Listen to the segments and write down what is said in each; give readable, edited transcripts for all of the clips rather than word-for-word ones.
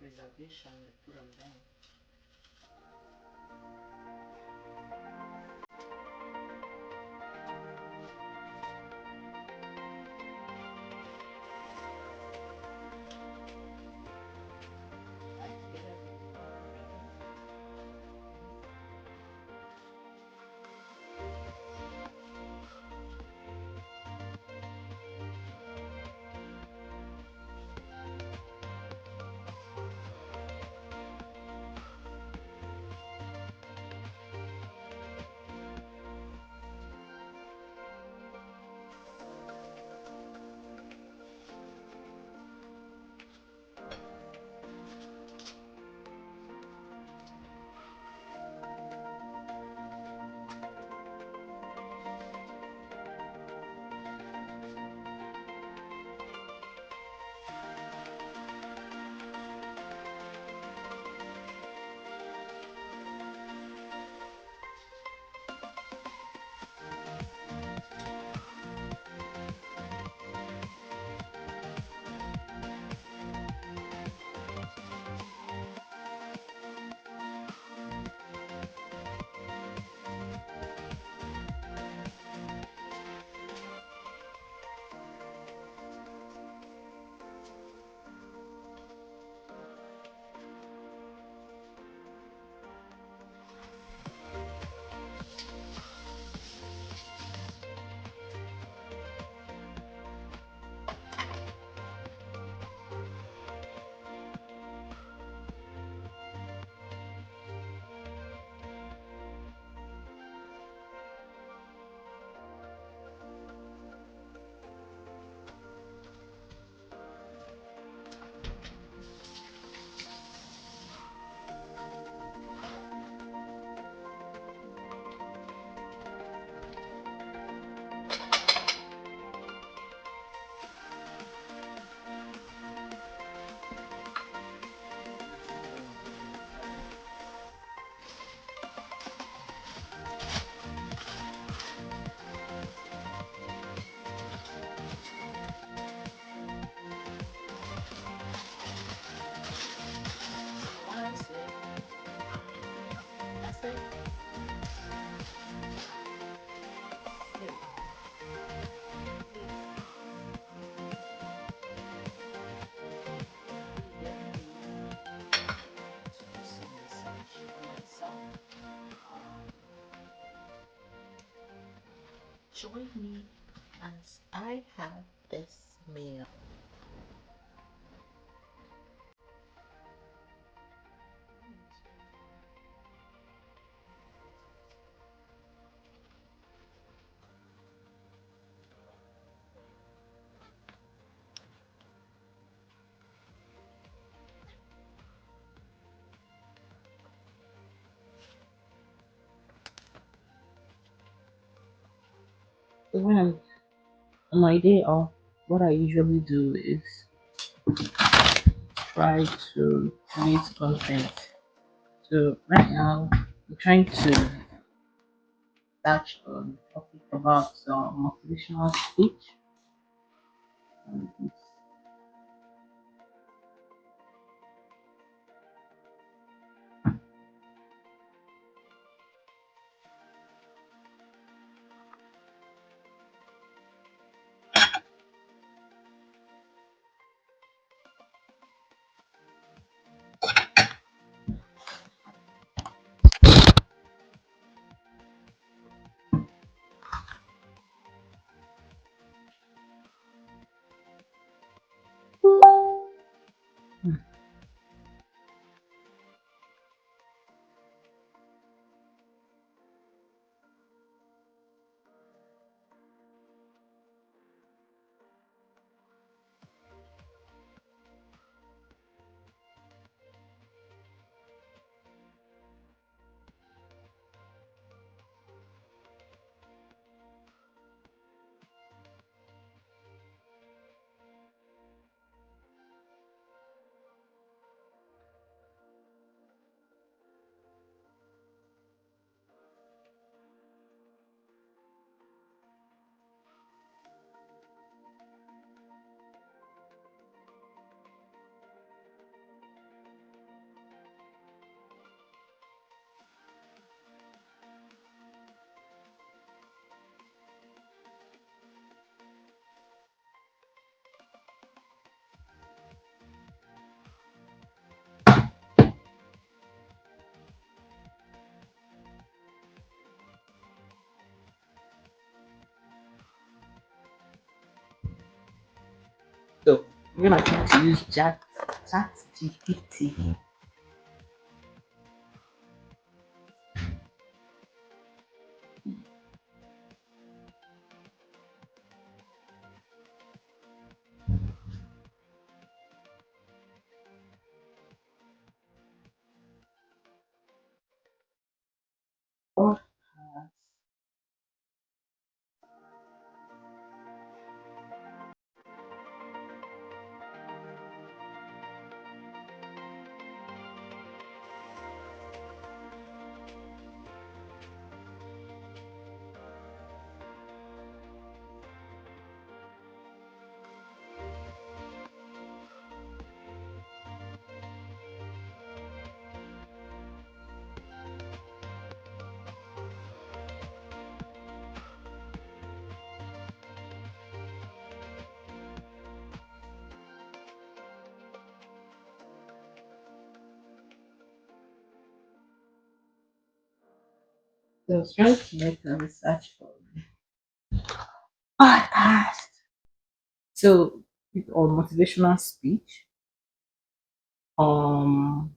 preservation we put on them. I get everything. I say, I say, hey, we definitely need to do some research on myself. Join me as I have this meal. When I'm on my day off, what I usually do is try to create content. So right now, I'm trying to touch on a topic about motivational speech. Um, So we're gonna try to use chat GPT. Or so I was trying to make a research for podcast. So on motivational speech, um,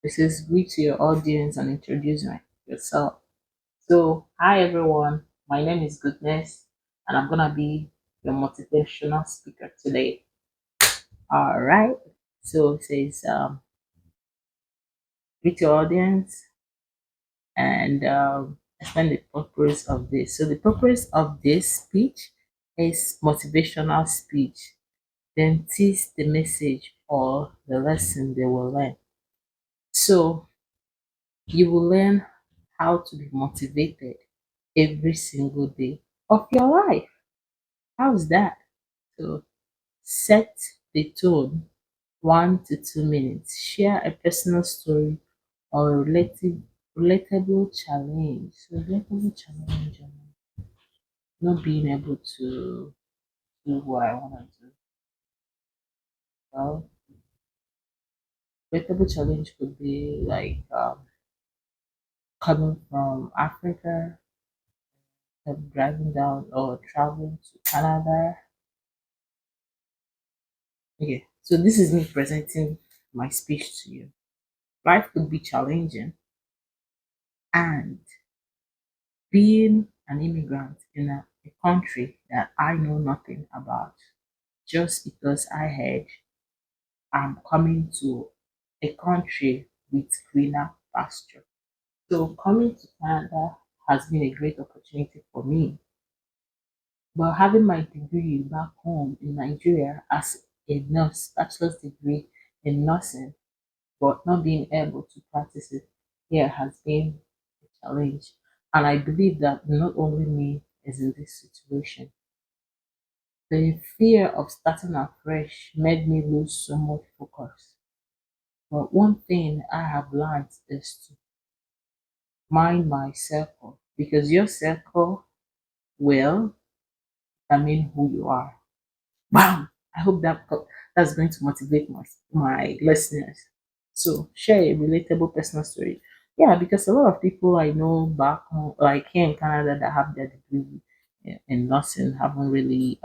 this is greet your audience and introduce yourself. So hi everyone, my name is Goodness, and I'm gonna be your motivational speaker today. All right. So it says greet your audience and explain the purpose of this. So the purpose of this speech is motivational speech. Then tease the message or the lesson they will learn. So you will learn how to be motivated every single day of your life. How's that? So set the tone 1 to 2 minutes. Share a personal story or a relatable challenge. So relatable challenge, not being able to do what I want to do. Well, relatable challenge could be like coming from Africa, driving down or traveling to Canada. Okay, so this is me presenting my speech to you. Life could be challenging, and being an immigrant in a country that I know nothing about, just because I heard I'm coming to a country with greener pasture. So coming to Canada has been a great opportunity for me. But having my degree back home in Nigeria as a nurse, bachelor's degree in nursing, but not being able to practice it here has been a challenge. And I believe that not only me is in this situation. The fear of starting afresh made me lose so much focus. But one thing I have learned is to mind my circle because your circle will determine who you are. Wow! I hope that's going to motivate my listeners. So share a relatable personal story. Yeah, because a lot of people I know back home, like here in Canada, that have their degree in nursing, haven't really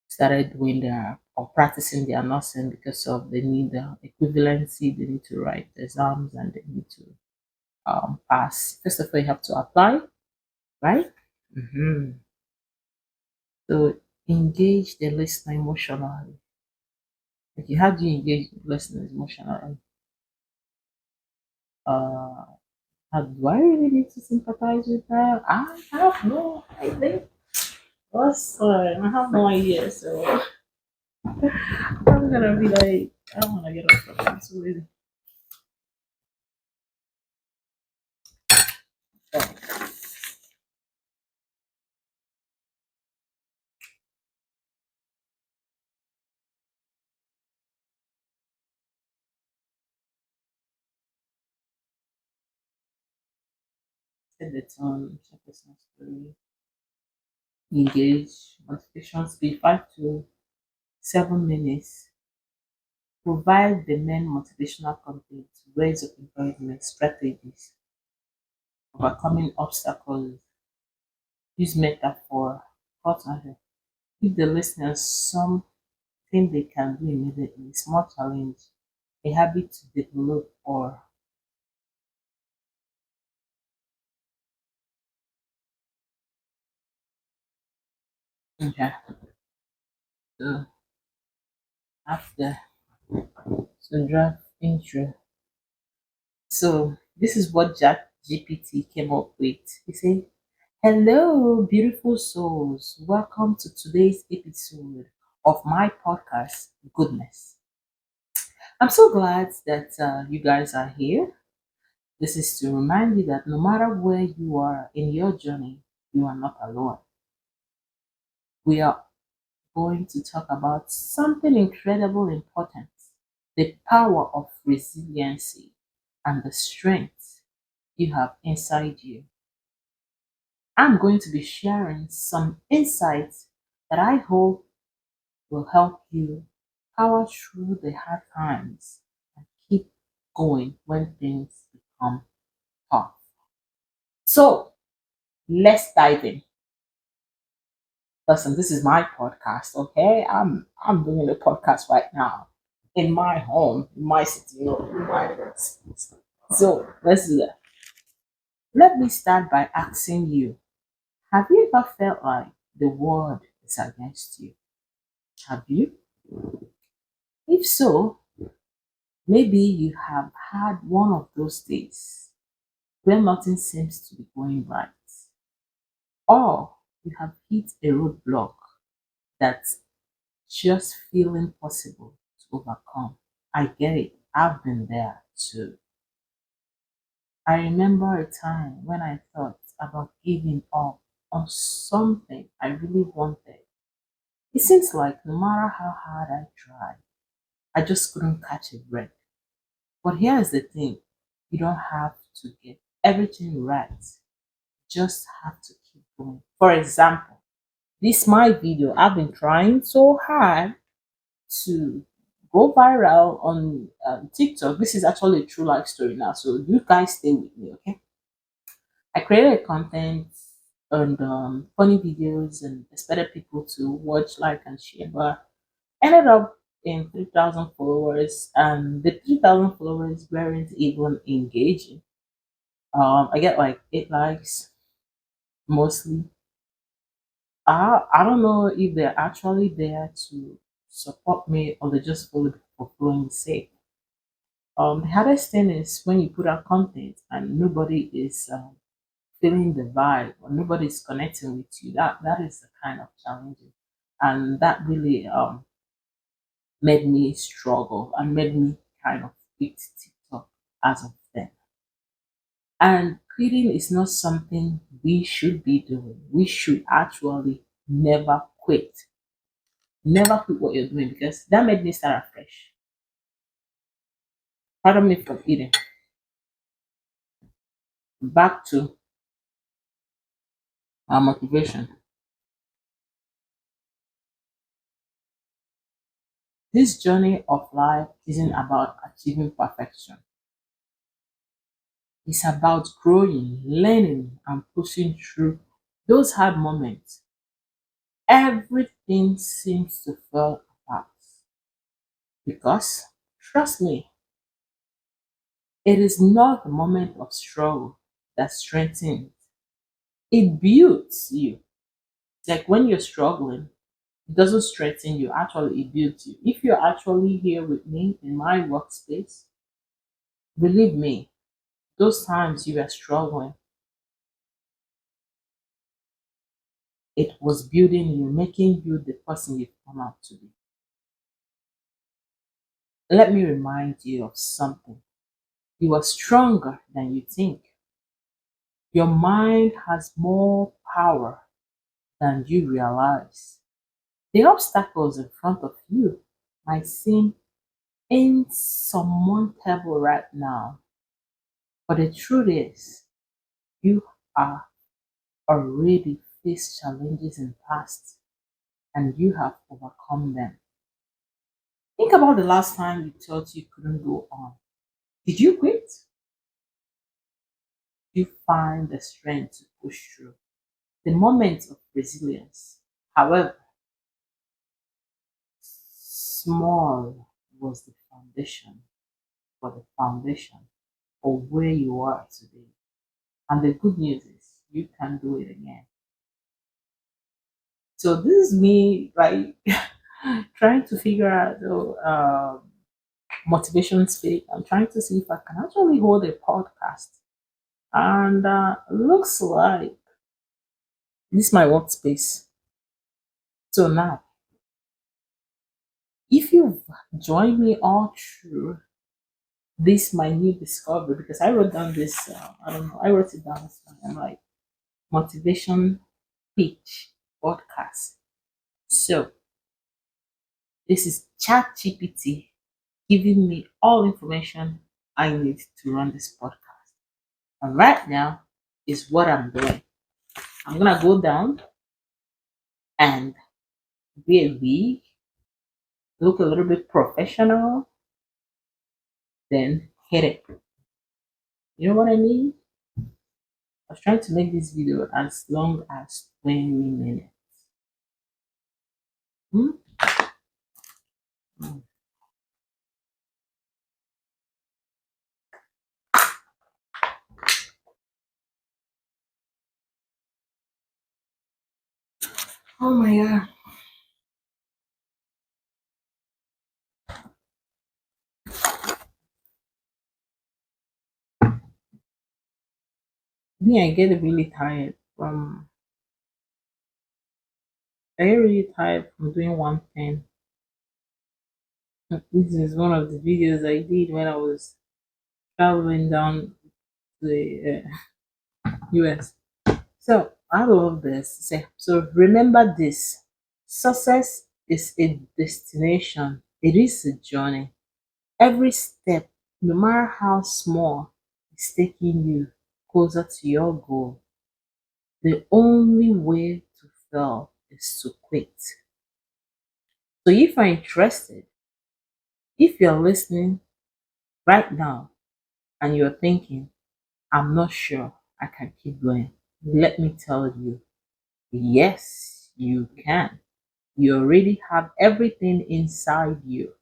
started doing their or practicing their nursing because of they need the equivalency, they need to write the exams, and they need to pass. First of all, you have to apply, right? hmm So engage the listener emotionally. Okay, how do you engage the listener emotionally? Uh, how do I really need to sympathize with her? I have no idea. What's I have no idea. So I'm gonna be like, I don't want to get off the phone. So really, set the tone, check the story, engage, motivation speed 5 to 7 minutes. Provide the main motivational content, ways of encouragement, strategies, overcoming obstacles, use metaphor, call to action. give the listeners something they can do immediately, small challenge, a habit to develop, or okay. So after so draft intro. So this is what Jack GPT came up with. He said, "Hello, beautiful souls. Welcome to today's episode of my podcast, Goodness. I'm so glad that you guys are here. This is to remind you that no matter where you are in your journey, you are not alone. We are going to talk about something incredibly important, the power of resiliency and the strength you have inside you. I'm going to be sharing some insights that I hope will help you power through the hard times and keep going when things become tough. So let's dive in. Listen, this is my podcast, okay? I'm doing a podcast right now in my home, in my sitting room, in my house. So let's do that. Let me start by asking you, have you ever felt like the world is against you? Have you? If so, maybe you have had one of those days where nothing seems to be going right, or you have hit a roadblock that's just feel impossible to overcome. I get it. I've been there too. I remember a time when I thought about giving up on something I really wanted. It seems like no matter how hard I tried, I just couldn't catch a breath. But here's the thing, you don't have to get everything right, just have to keep going. For example, this my video, I've been trying so hard to go viral on TikTok. This is actually a true life story now, so you guys stay with me, okay? I created content and funny videos and expected people to watch, like, and share, but ended up in 3,000 followers, and the 3,000 followers weren't even engaging. I get like 8 likes mostly. I don't know if they're actually there to support me or they just follow for following sake. The hardest thing is when you put out content and nobody is feeling the vibe or nobody is connecting with you. That is the kind of challenging, and that really made me struggle and made me kind of quit TikTok as of then. And quitting is not something we should be doing. We should actually never quit. Never quit what you're doing because that made me start afresh. Pardon me for eating. Back to our motivation. This journey of life isn't about achieving perfection. It's about growing, learning, and pushing through those hard moments. Everything seems to fall apart because, trust me, it is not the moment of struggle that strengthens. It builds you. Like when you're struggling, it doesn't strengthen you, actually, it builds you. If you're actually here with me in my workspace, believe me, those times you were struggling, it was building you, making you the person you've come out to be. Let me remind you of something. You are stronger than you think. Your mind has more power than you realize. The obstacles in front of you might seem insurmountable right now, but the truth is, you are already faced challenges in the past and you have overcome them. Think about the last time you thought you couldn't go on. Did you quit? You find the strength to push through. The moment of resilience, however, small was the foundation for the foundation of where you are today. And the good news is you can do it again. So this is me like trying to figure out motivation speak. I'm trying to see if I can actually hold a podcast. And looks like this is my workspace. So now, if you've joined me all through this my new discovery, because I wrote down this, I don't know, I wrote it down this morning. I'm like motivation pitch podcast. So this is Chat GPT giving me all information I need to run this podcast. And right now is what I'm doing. I'm gonna go down and be a wig, look a little bit professional, then hit it. You know what I mean? I was trying to make this video as long as 20 minutes. Hmm? Hmm. Oh my god. Me, I get really tired from I get really tired from doing one thing. This is one of the videos I did when I was traveling down to the US. So I love this. So remember this: success is a destination. It is a journey. Every step, no matter how small, is taking you closer to your goal. The only way to fail is to quit. So if you're interested, if you're listening right now and you're thinking, I'm not sure I can keep going, let me tell you, yes, you can. You already have everything inside you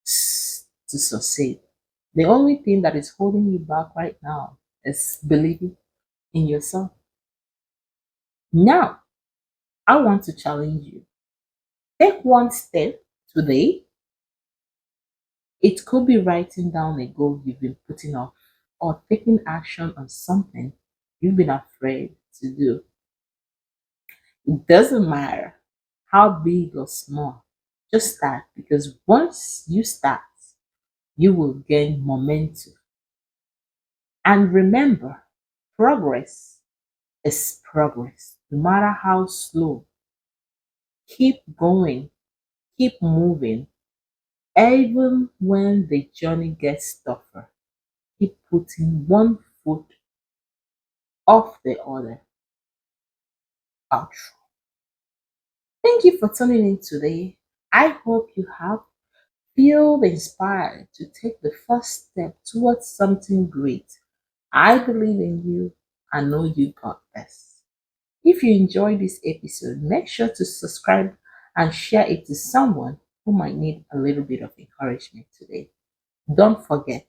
to succeed. The only thing that is holding you back right now is believing in yourself. Now, I want to challenge you. Take one step today. It could be writing down a goal you've been putting off or taking action on something you've been afraid to do. It doesn't matter how big or small. Just start, because once you start, you will gain momentum. And remember, progress is progress. No matter how slow, keep going, keep moving. Even when the journey gets tougher, keep putting one foot off the other. Outro. Thank you for tuning in today. I hope you have feel inspired to take the first step towards something great. I believe in you. I know you got this. If you enjoyed this episode, make sure to subscribe and share it to someone who might need a little bit of encouragement today. Don't forget,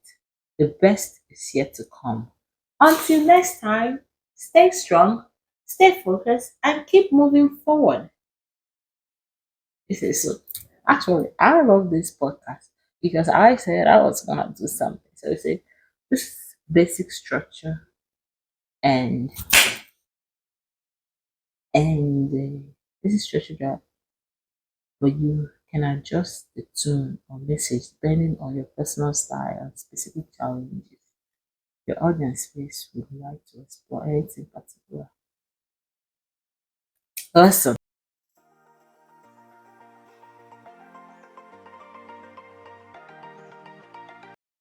the best is yet to come. Until next time, stay strong, stay focused, and keep moving forward. This is so. Actually, I love this podcast because I said I was gonna do something. So I said this basic structure and this is structure that, but you can adjust the tone or message depending on your personal style and specific challenges your audience face would like to explore anything particular. Awesome.